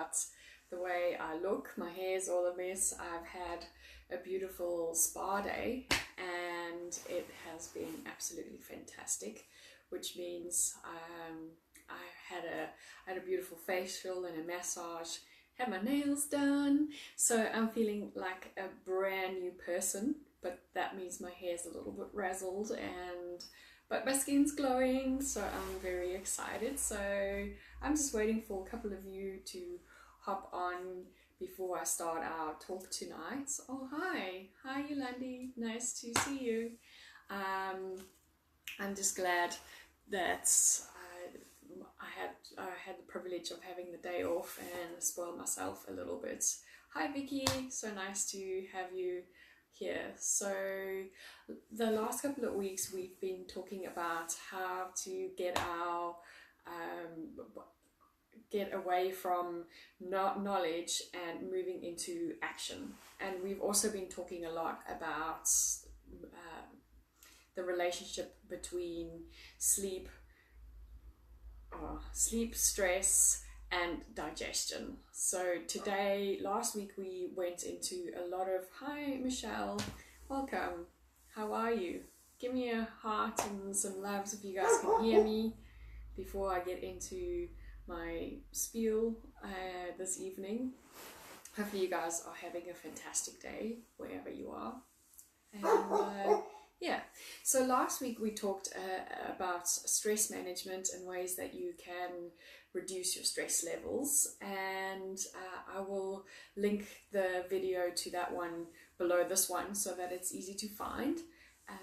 about the way I look. My hair's all a mess. I've had a beautiful spa day and it has been absolutely fantastic, which means I had a beautiful facial and a massage, had my nails done, so I'm feeling like a brand new person. But that means my hair's a little bit razzled but my skin's glowing, so I'm very excited. So I'm just waiting for a couple of you to hop on before I start our talk tonight. Oh, hi Yolandi, nice to see you. I'm just glad that I had the privilege of having the day off and spoil myself a little bit. Hi Vicky, so nice to have you here. So the last couple of weeks we've been talking about how to get away from knowledge and moving into action. And we've also been talking a lot about the relationship between sleep, stress and digestion. So last week we went into a lot of, hi Michelle, welcome, how are you? Give me a heart and some loves if you guys can hear me before I get into my spiel this evening. Hopefully you guys are having a fantastic day wherever you are. And yeah, so last week we talked about stress management and ways that you can reduce your stress levels, and I will link the video to that one below this one so that it's easy to find.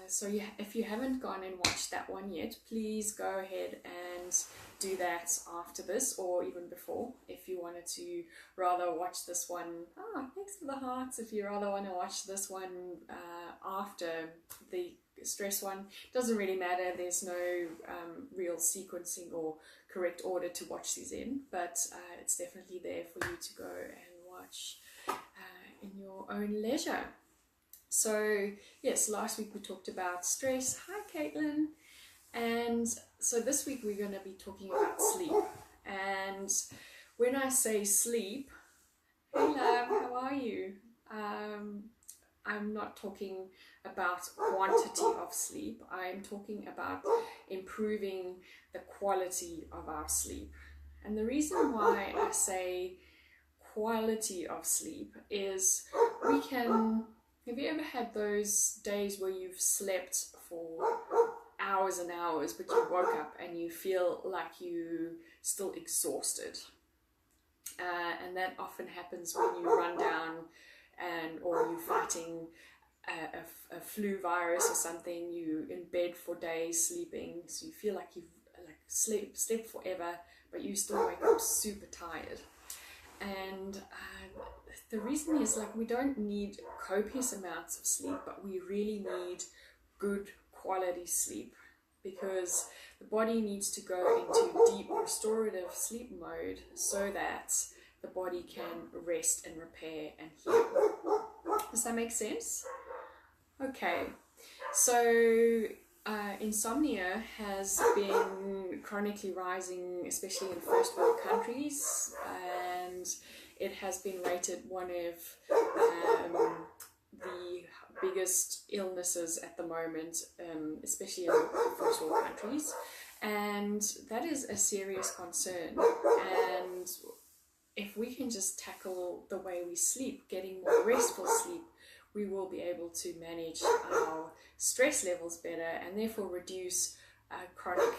So if you haven't gone and watched that one yet, please go ahead and do that after this, or even before, if you wanted to rather watch this one. Thanks for the hearts. If you rather want to watch this one after the stress one, doesn't really matter. There's no real sequencing or correct order to watch these in, but it's definitely there for you to go and watch in your own leisure. So yes, last week we talked about stress. Hi Caitlin. And so this week we're going to be talking about sleep. And when I say sleep, hey love, how are you? I'm not talking about quantity of sleep. I'm talking about improving the quality of our sleep. And the reason why I say quality of sleep is have you ever had those days where you've slept for hours and hours, but you woke up and you feel like you still exhausted? And that often happens when you run down or you're fighting a flu virus or something. You in bed for days sleeping, so you feel like you've slept forever, but you still wake up super tired. And the reason is, we don't need copious amounts of sleep, but we really need good quality sleep, because the body needs to go into deep restorative sleep mode so that the body can rest and repair and heal. Does that make sense? Okay, so insomnia has been chronically rising, especially in first world countries, and it has been rated one of the biggest illnesses at the moment, especially in first world countries, and that is a serious concern. And if we can just tackle the way we sleep, getting more restful sleep, we will be able to manage our stress levels better and therefore reduce chronic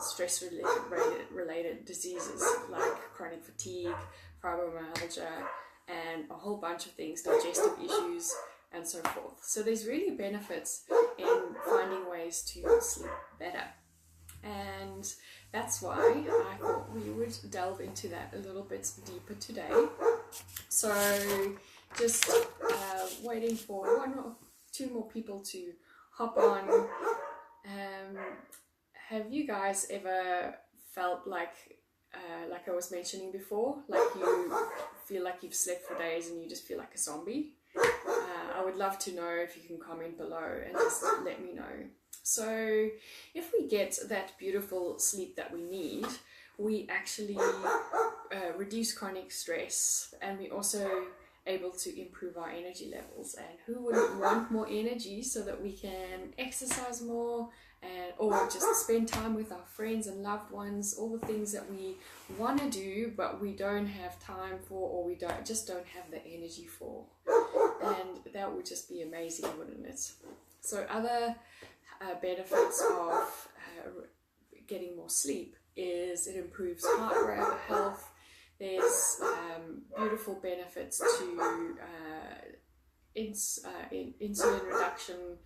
stress-related diseases like chronic fatigue, fibromyalgia, and a whole bunch of things, digestive issues, and so forth. So there's really benefits in finding ways to sleep better. And that's why I thought we would delve into that a little bit deeper today. So just waiting for one or two more people to hop on. Have you guys ever felt like I was mentioning before, like you feel like you've slept for days and you just feel like a zombie? I would love to know if you can comment below and just let me know. So if we get that beautiful sleep that we need, we actually reduce chronic stress, and we also able to improve our energy levels. And who wouldn't want more energy so that we can exercise more, and or just spend time with our friends and loved ones, all the things that we want to do but we don't have time for, or we don't have the energy for. And that would just be amazing, wouldn't it? So other benefits of getting more sleep is it improves heart rate health. There's beautiful benefits to insulin reduction.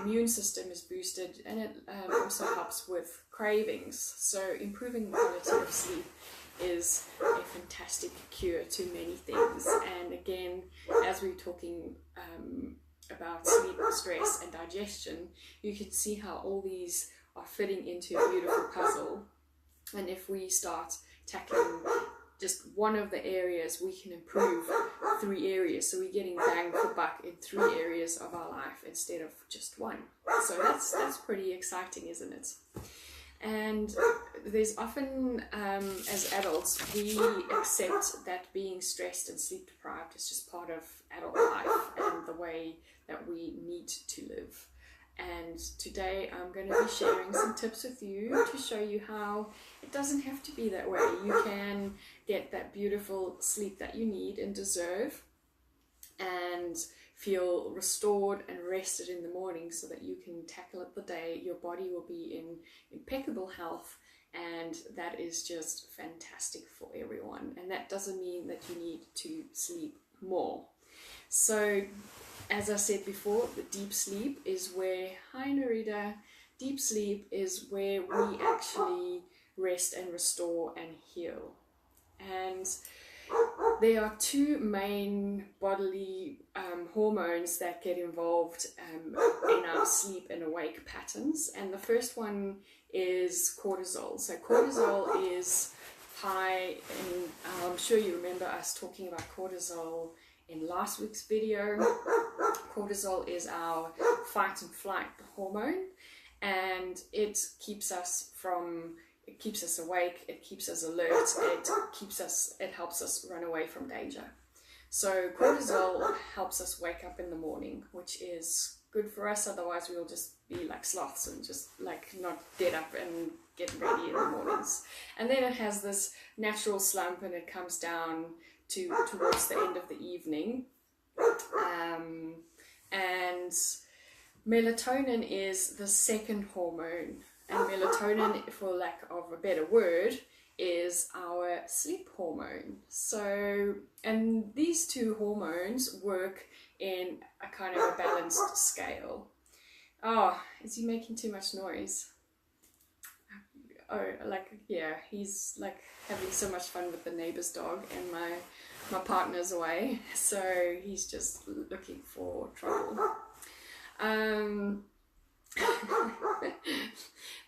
Immune system is boosted, and it also helps with cravings. So improving the quality of sleep is a fantastic cure to many things. And again, as we're talking about sleep, stress and digestion, you can see how all these are fitting into a beautiful puzzle. And if we start tackling just one of the areas, we can improve 3 areas. So we're getting bang for buck in 3 areas of our life instead of just one. So that's pretty exciting, isn't it? And there's often, as adults, we accept that being stressed and sleep deprived is just part of adult life and the way that we need to live. And today I'm going to be sharing some tips with you to show you how it doesn't have to be that way. You can get that beautiful sleep that you need and deserve, and feel restored and rested in the morning so that you can tackle it the day. Your body will be in impeccable health, and that is just fantastic for everyone. And that doesn't mean that you need to sleep more. So as I said before, the deep sleep is where, hi Narita, deep sleep is where we actually rest and restore and heal. And there are 2 main bodily hormones that get involved in our sleep and awake patterns. And the first one is cortisol. So cortisol is high, and I'm sure you remember us talking about cortisol in last week's video. Cortisol is our fight and flight hormone, and it keeps us awake, it keeps us alert, it helps us run away from danger. So cortisol helps us wake up in the morning, which is good for us. Otherwise we'll just be like sloths and just like not get up and get ready in the mornings. And then it has this natural slump, and it comes down towards the end of the evening. And melatonin is the second hormone, and melatonin, for lack of a better word, is our sleep hormone. So, and these 2 hormones work in a kind of a balanced scale. Oh, is he making too much noise? Oh, like, yeah, he's like having so much fun with the neighbor's dog, and my partner's away, so he's just looking for trouble.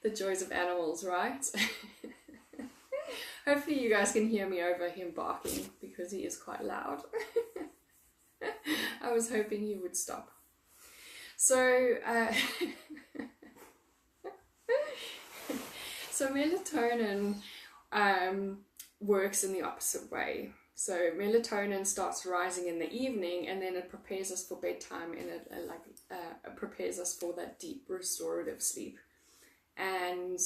The joys of animals, right? Hopefully you guys can hear me over him barking, because he is quite loud. I was hoping he would stop. So so melatonin works in the opposite way. So melatonin starts rising in the evening, and then it prepares us for bedtime, and it prepares us for that deep restorative sleep. And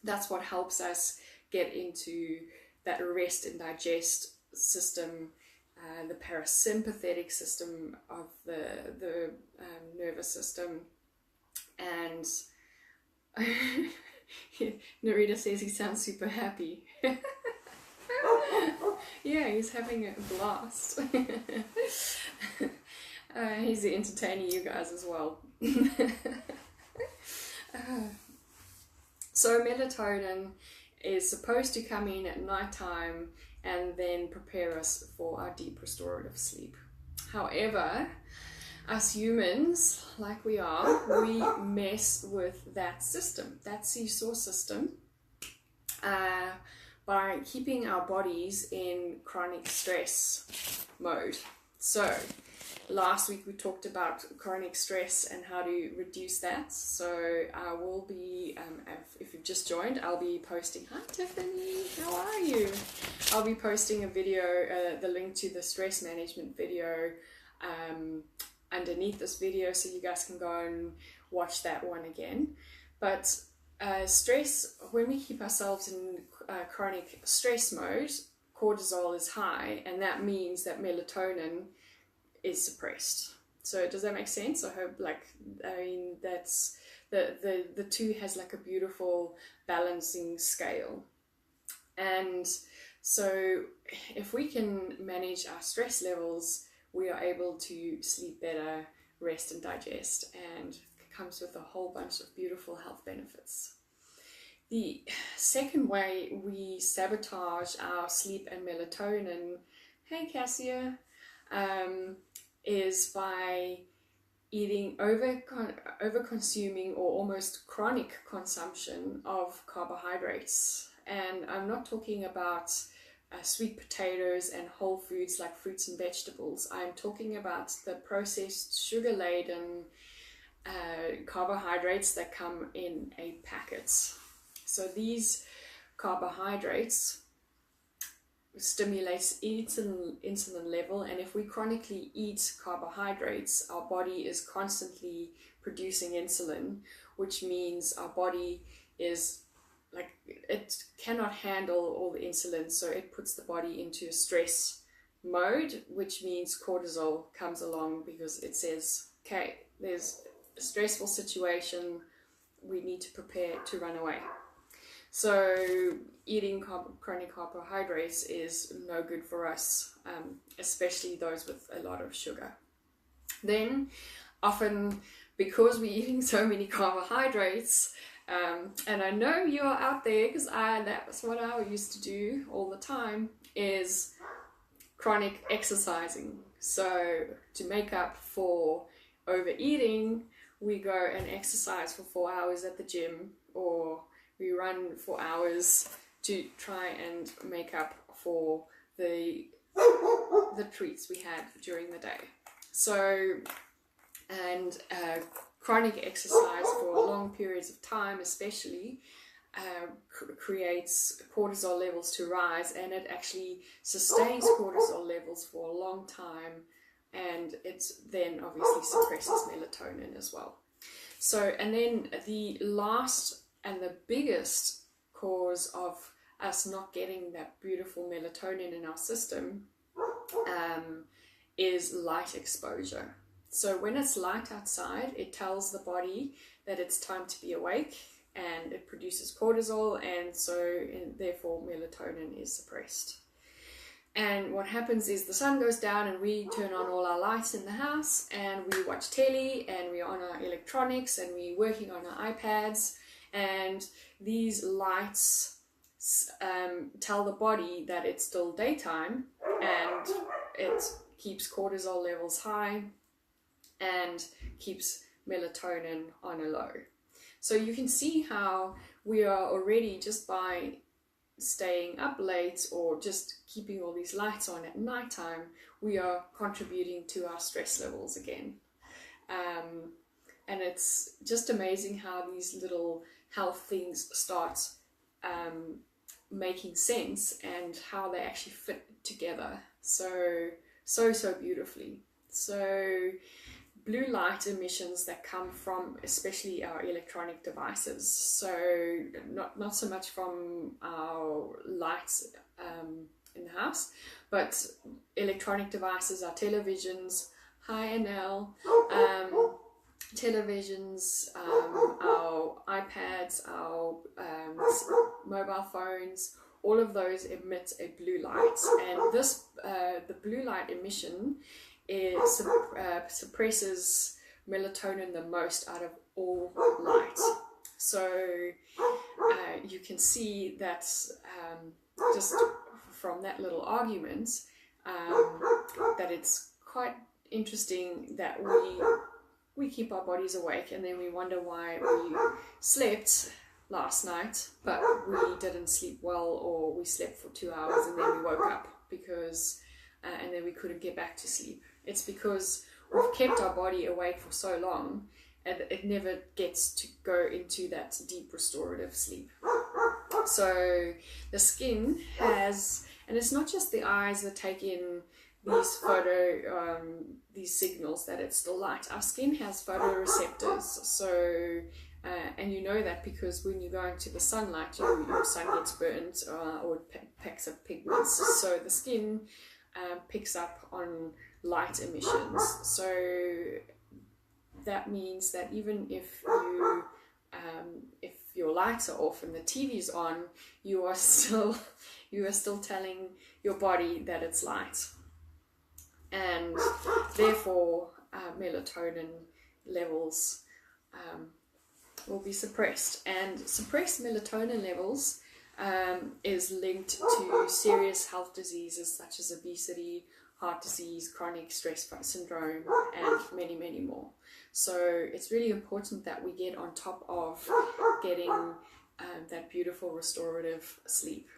that's what helps us get into that rest and digest system, the parasympathetic system of the nervous system. And Narita says he sounds super happy. Yeah, he's having a blast. He's entertaining you guys as well. So melatonin is supposed to come in at night time and then prepare us for our deep restorative sleep. However, us humans, like we are, we mess with that system, that seesaw system, by keeping our bodies in chronic stress mode. So last week we talked about chronic stress and how to reduce that. So I will be, if you've just joined, I'll be posting, hi Tiffany, how are you? I'll be posting a video, the link to the stress management video underneath this video, so you guys can go and watch that one again. But stress, when we keep ourselves in chronic stress mode, cortisol is high, and that means that melatonin is suppressed. So does that make sense? I hope, that's the two has like a beautiful balancing scale. And so if we can manage our stress levels, we are able to sleep better, rest and digest, and it comes with a whole bunch of beautiful health benefits. The second way we sabotage our sleep and melatonin, hey Cassia, is by eating over consuming or almost chronic consumption of carbohydrates. And I'm not talking about sweet potatoes and whole foods like fruits and vegetables. I'm talking about the processed sugar-laden carbohydrates that come in a packet. So these carbohydrates stimulates insulin level, and if we chronically eat carbohydrates, our body is constantly producing insulin, which means our body is like, it cannot handle all the insulin, so it puts the body into a stress mode, which means cortisol comes along because it says, okay, there's a stressful situation, we need to prepare to run away. So eating chronic carbohydrates is no good for us, especially those with a lot of sugar. Then often, because we're eating so many carbohydrates, and I know you're out there because that's what I used to do all the time, is chronic exercising. So to make up for overeating, we go and exercise for 4 hours at the gym, or we run for hours to try and make up for the treats we had during the day. So, and chronic exercise for long periods of time especially creates cortisol levels to rise, and it actually sustains cortisol levels for a long time, and it then obviously suppresses melatonin as well. So, and then the last and the biggest cause of us not getting that beautiful melatonin in our system is light exposure. So when it's light outside, it tells the body that it's time to be awake, and it produces cortisol, and so therefore melatonin is suppressed. And what happens is the sun goes down and we turn on all our lights in the house, and we watch telly, and we're on our electronics, and we're working on our iPads, and these lights tell the body that it's still daytime, and it keeps cortisol levels high and keeps melatonin on a low. So you can see how we are already, just by staying up late or just keeping all these lights on at nighttime, we are contributing to our stress levels again. And it's just amazing how these little health things start making sense, and how they actually fit together so beautifully. So blue light emissions that come from especially our electronic devices, so not so much from our lights in the house, but electronic devices, our televisions, hi Anel, televisions, our iPads, our mobile phones, all of those emit a blue light, and this the blue light emission suppresses melatonin the most out of all light. So you can see that just from that little argument that it's quite interesting that we keep our bodies awake, and then we wonder why we slept last night but we didn't sleep well, or we slept for 2 hours and then we woke up because and then we couldn't get back to sleep. It's because we've kept our body awake for so long, and it never gets to go into that deep restorative sleep. So the skin has, and it's not just the eyes that take in these signals that it's still light. Our skin has photoreceptors. So and you know that because when you go into the sunlight, your sun gets burnt or it picks up pigments. So the skin picks up on light emissions. So that means that even if your lights are off and the TV's on, you are still telling your body that it's light, and therefore melatonin levels will be suppressed. And suppressed melatonin levels is linked to serious health diseases such as obesity, heart disease, chronic stress syndrome, and many, many more. So it's really important that we get on top of getting that beautiful restorative sleep.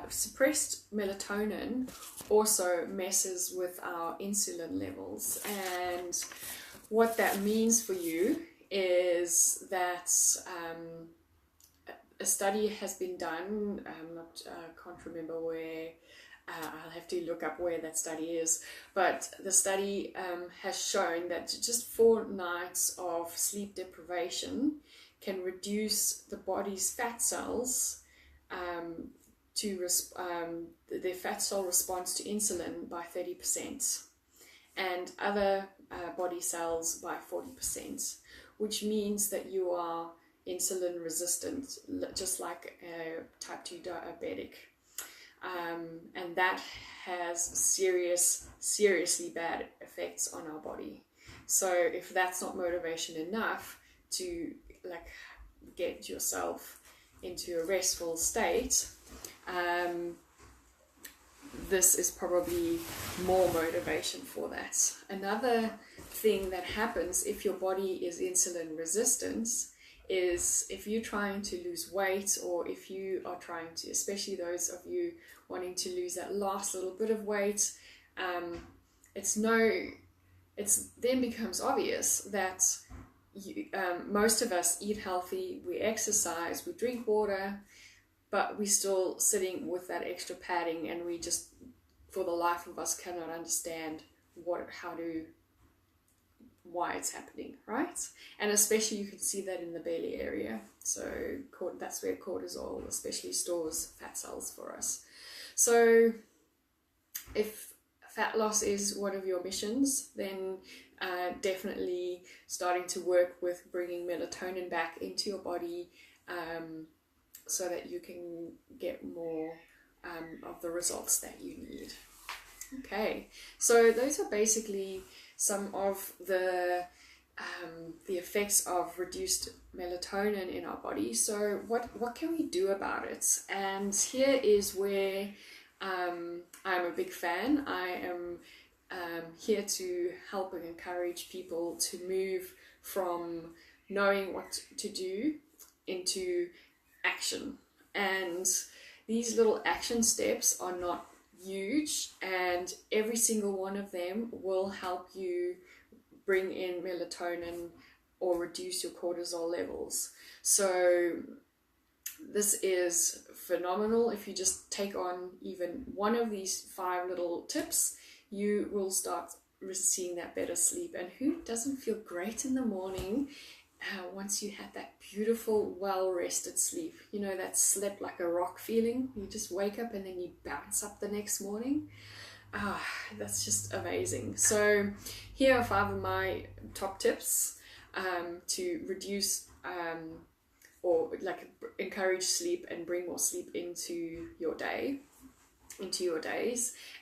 Suppressed melatonin also messes with our insulin levels, and what that means for you is that a study has been done. Can't remember where. I'll have to look up where that study is, but the study has shown that just 4 nights of sleep deprivation can reduce the body's fat cells their fat cell response to insulin by 30%, and other body cells by 40%, which means that you are insulin resistant, just like a type 2 diabetic. And that has seriously bad effects on our body. So if that's not motivation enough to get yourself into a restful state, this is probably more motivation for that. Another thing that happens if your body is insulin resistant is if you're trying to lose weight, or if you are trying to, especially those of you wanting to lose that last little bit of weight, it then becomes obvious that most of us eat healthy, we exercise, we drink water, but we're still sitting with that extra padding, and we just, for the life of us, cannot understand why it's happening, right? And especially you can see that in the belly area. So that's where cortisol especially stores fat cells for us. So if fat loss is one of your missions, then definitely starting to work with bringing melatonin back into your body so that you can get more of the results that you need. Okay, so those are basically some of the effects of reduced melatonin in our body. So what can we do about it? And here is where I'm a big fan. I am here to help and encourage people to move from knowing what to do into action. And these little action steps are not huge, and every single one of them will help you bring in melatonin or reduce your cortisol levels. So this is phenomenal. If you just take on even one of these 5 little tips, you will start seeing that better sleep. And who doesn't feel great in the morning once you had that beautiful, well-rested sleep? You know, that slept like a rock feeling. You just wake up and then you bounce up the next morning. That's just amazing. So here are 5 of my top tips to reduce or encourage sleep and bring more sleep into your days.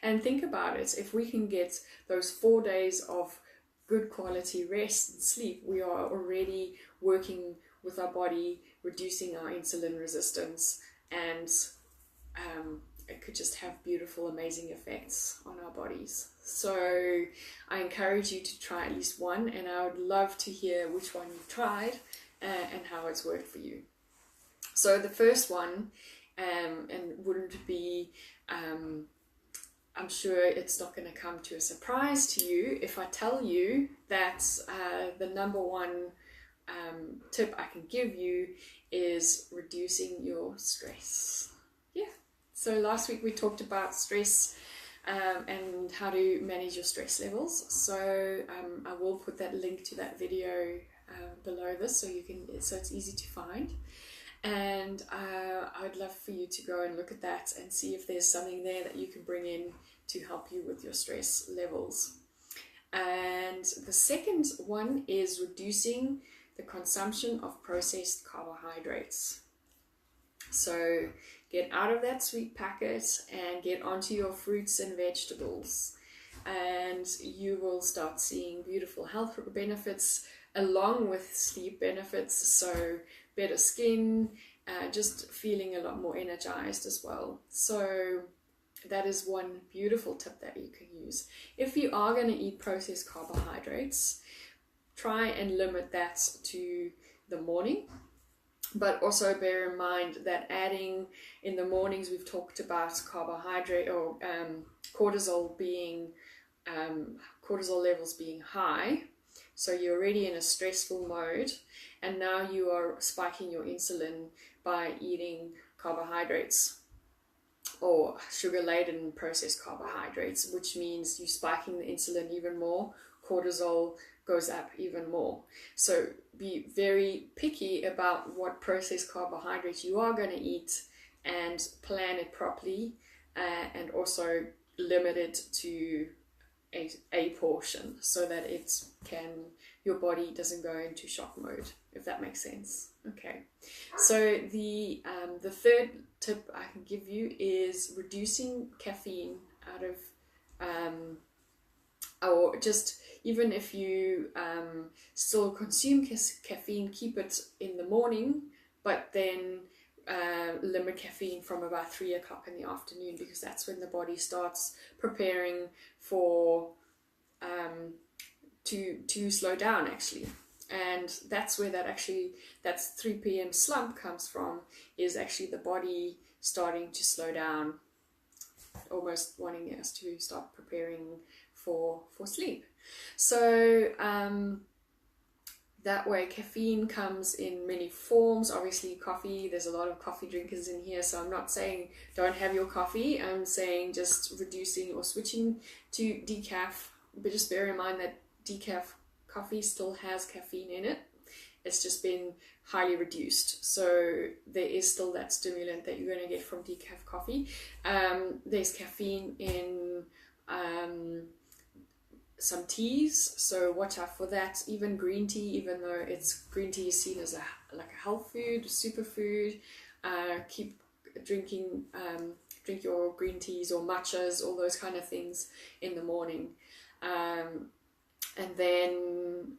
And think about it, if we can get those 4 days of good quality rest and sleep, we are already working with our body, reducing our insulin resistance, and it could just have beautiful, amazing effects on our bodies. So I encourage you to try at least one, and I would love to hear which one you've tried and how it's worked for you. So the first one, and wouldn't be I'm sure it's not going to come to a surprise to you if I tell you that the number one tip I can give you is reducing your stress. Yeah. So last week we talked about stress and how to manage your stress levels. So I will put that link to that video below this, so it's easy to find. And I would love for you to go and look at that and see if there's something there that you can bring in to help you with your stress levels. And the second one is reducing the consumption of processed carbohydrates. So get out of that sweet packet and get onto your fruits and vegetables, and you will start seeing beautiful health benefits along with sleep benefits. So better skin, just feeling a lot more energized as well. So that is one beautiful tip that you can use. If you are going to eat processed carbohydrates, try and limit that to the morning. But also bear in mind that adding in the mornings, we've talked about carbohydrate or cortisol levels being high. So you're already in a stressful mode, and now you are spiking your insulin by eating carbohydrates or sugar-laden processed carbohydrates, which means you're spiking the insulin even more. Cortisol goes up even more. So be very picky about what processed carbohydrates you are going to eat, and plan it properly, and also limit it to a portion so that your body doesn't go into shock mode, if that makes sense. Okay, so the third tip I can give you is reducing caffeine out of or just, even if you still consume caffeine, keep it in the morning, but then limit caffeine from about 3 o'clock in the afternoon, because that's when the body starts preparing for to slow down actually. And that's where that's 3 p.m. slump comes from, is actually the body starting to slow down, almost wanting us to start preparing for sleep. So that way caffeine comes in many forms. Obviously coffee, there's a lot of coffee drinkers in here, so I'm not saying don't have your coffee. I'm saying just reducing or switching to decaf, but just bear in mind that decaf coffee still has caffeine in it. It's just been highly reduced. So there is still that stimulant that you're going to get from decaf coffee. There's caffeine in some teas, so watch out for that. Even green tea, even though green tea is seen as a health food, superfood, keep drinking, drink your green teas or matchas, all those kind of things in the morning. And then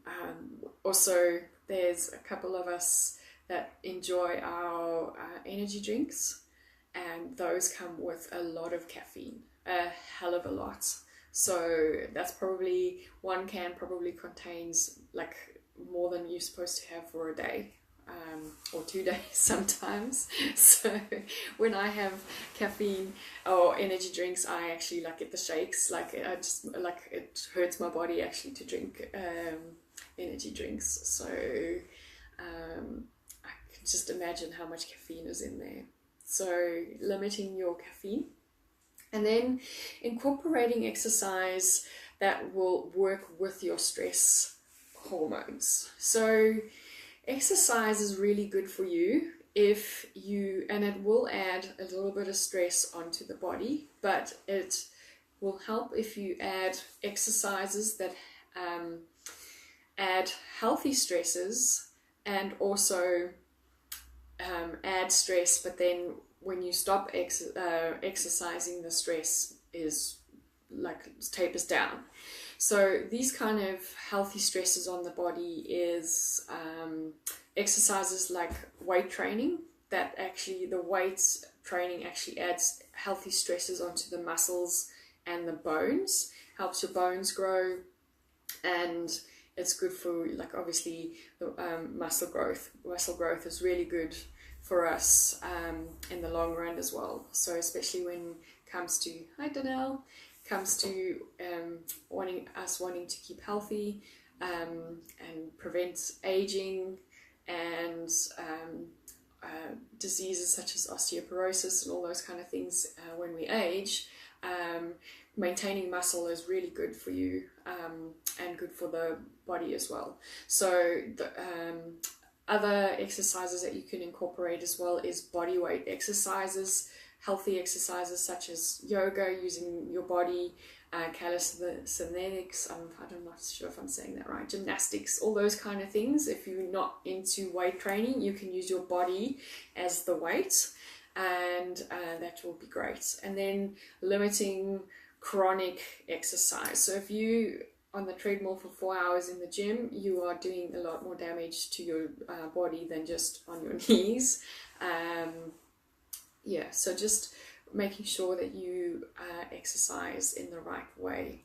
also there's a couple of us that enjoy our energy drinks, and those come with a lot of caffeine, a hell of a lot. So that's probably, one can probably contains like more than you're supposed to have for a day, or 2 days sometimes. So when I have caffeine or energy drinks, I actually get the shakes. It hurts my body actually to drink energy drinks. So I can just imagine how much caffeine is in there. So limiting your caffeine. And then incorporating exercise that will work with your stress hormones. So exercise is really good for you and it will add a little bit of stress onto the body, but it will help if you add exercises that add healthy stresses, and also add stress, but then when you stop exercising, the stress is tapers down. So these kind of healthy stresses on the body is exercises like weight training, that actually the weight training actually adds healthy stresses onto the muscles and the bones, helps your bones grow, and it's good for obviously the muscle growth. Muscle growth is really good for us in the long run as well. So especially when it comes to, hi Danelle, comes to wanting to keep healthy and prevent aging and diseases such as osteoporosis and all those kind of things when we age. Maintaining muscle is really good for you and good for the body as well. So the other exercises that you can incorporate as well is body weight exercises, healthy exercises such as yoga, using your body, calisthenics, I'm not sure if I'm saying that right, gymnastics, all those kind of things. If you're not into weight training, you can use your body as the weight, and that will be great. And then limiting chronic exercise. So if you on the treadmill for 4 hours in the gym, you are doing a lot more damage to your body than just on your knees. So just making sure that you exercise in the right way.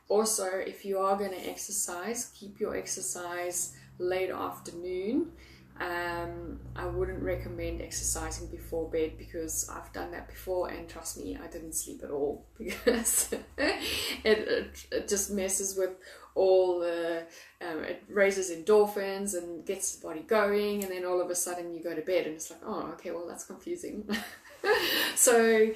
Also, if you are going to exercise, keep your exercise late afternoon. I wouldn't recommend exercising before bed, because I've done that before, and trust me, I didn't sleep at all, because it just messes with all the it raises endorphins and gets the body going, and then all of a sudden you go to bed and it's like, oh, okay, well, that's confusing. So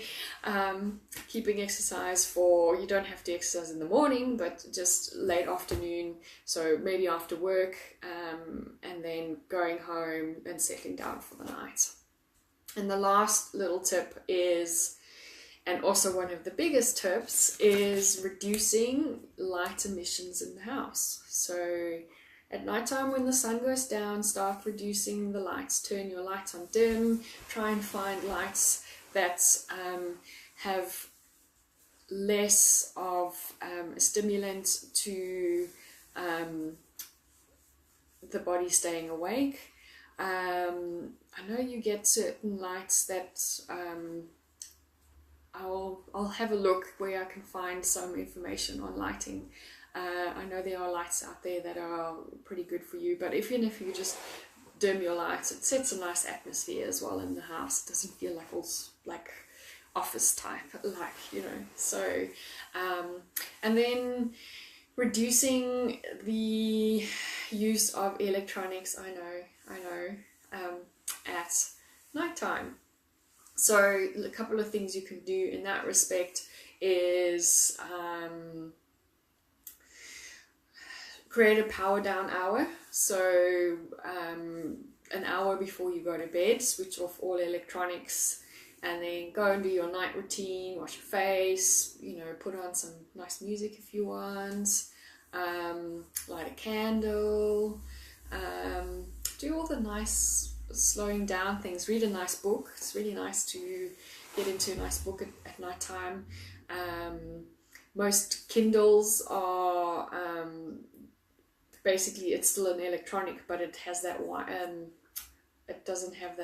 keeping exercise for, you don't have to exercise in the morning, but just late afternoon, so maybe after work, and then going home and settling down for the night. And the last little tip is, and also one of the biggest tips, is reducing light emissions in the house. So at nighttime, when the sun goes down, start reducing the lights. Turn your lights on dim. Try and find lights that have less of a stimulant to the body staying awake. I know you get certain lights that I'll have a look where I can find some information on lighting. I know there are lights out there that are pretty good for you, but even if you just dim your lights, it sets a nice atmosphere as well in the house. It doesn't feel like all like office type, like, you know. So and then reducing the use of electronics, I know, at nighttime. So a couple of things you can do in that respect is create a power down hour. So an hour before you go to bed, switch off all electronics, and then go and do your night routine, wash your face, you know, put on some nice music if you want, light a candle, do all the nice slowing down things, read a nice book. It's really nice to get into a nice book at night time. Most Kindles are basically, it's still an electronic, but it has that it doesn't have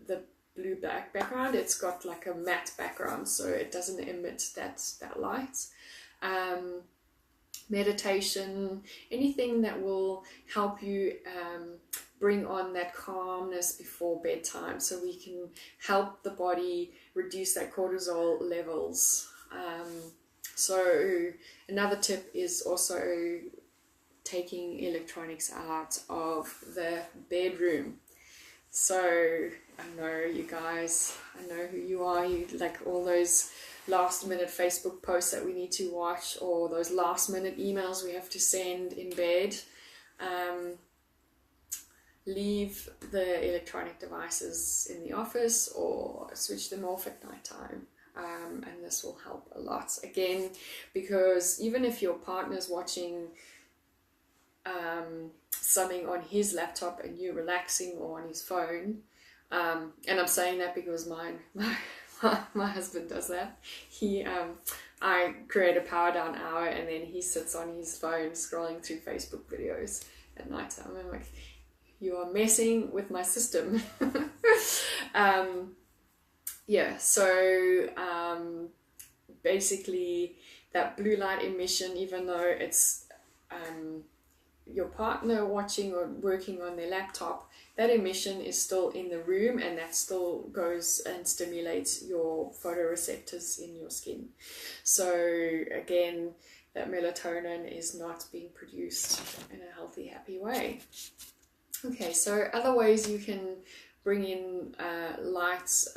the blue background. It's got like a matte background, so it doesn't emit that light. Meditation, anything that will help you bring on that calmness before bedtime, so we can help the body reduce that cortisol levels. So another tip is also taking electronics out of the bedroom. So I know you guys, I know who you are, you like all those last minute Facebook posts that we need to watch, or those last minute emails we have to send in bed. Leave the electronic devices in the office or switch them off at night time. And this will help a lot, again, because even if your partner's watching something on his laptop and you're relaxing, or on his phone, and I'm saying that because my husband does that. I create a power down hour, and then he sits on his phone scrolling through Facebook videos at night time. I'm like, you are messing with my system. So basically that blue light emission, even though it's your partner watching or working on their laptop, that emission is still in the room, and that still goes and stimulates your photoreceptors in your skin. So again, that melatonin is not being produced in a healthy, happy way. Okay, so other ways you can bring in lights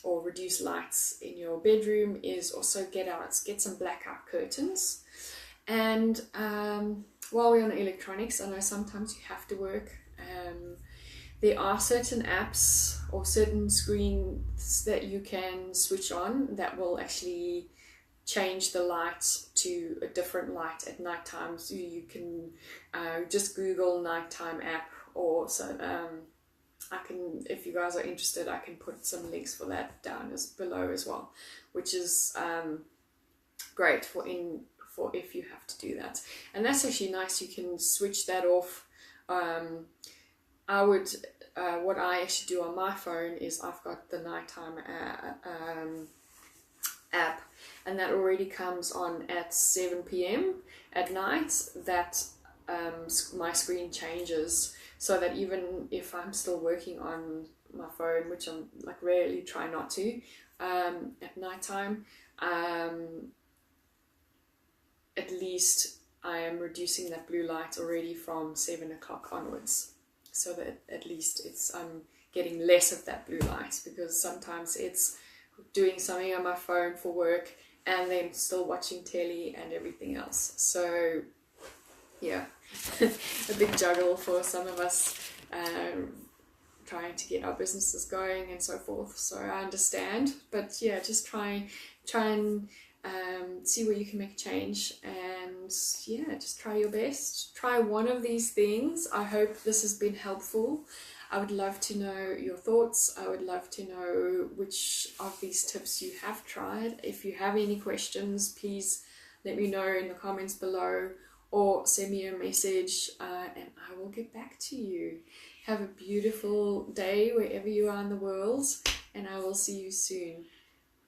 or reduce lights in your bedroom is also get some blackout curtains. And while we're on electronics, I know sometimes you have to work. There are certain apps or certain screens that you can switch on that will actually change the light to a different light at night time. So you can just Google nighttime app, or so I can, if you guys are interested, I can put some links for that down below as well, which is great for if you have to do that. And that's actually nice. You can switch that off. What I actually do on my phone is I've got the nighttime app, and that already comes on at 7 p.m. at night. That my screen changes, so that even if I'm still working on my phone, which I'm like rarely try not to, at nighttime, at least I am reducing that blue light already from 7 o'clock onwards, so that at least I'm getting less of that blue light, because sometimes it's doing something on my phone for work and then still watching telly and everything else. So yeah, a big juggle for some of us, trying to get our businesses going and so forth. So I understand, but yeah, just try and see where you can make a change, and yeah, just try your best. Try one of these things. I hope this has been helpful. I would love to know your thoughts. I would love to know which of these tips you have tried. If you have any questions, please let me know in the comments below, or send me a message, and I will get back to you. Have a beautiful day wherever you are in the world, and I will see you soon.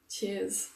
Cheers.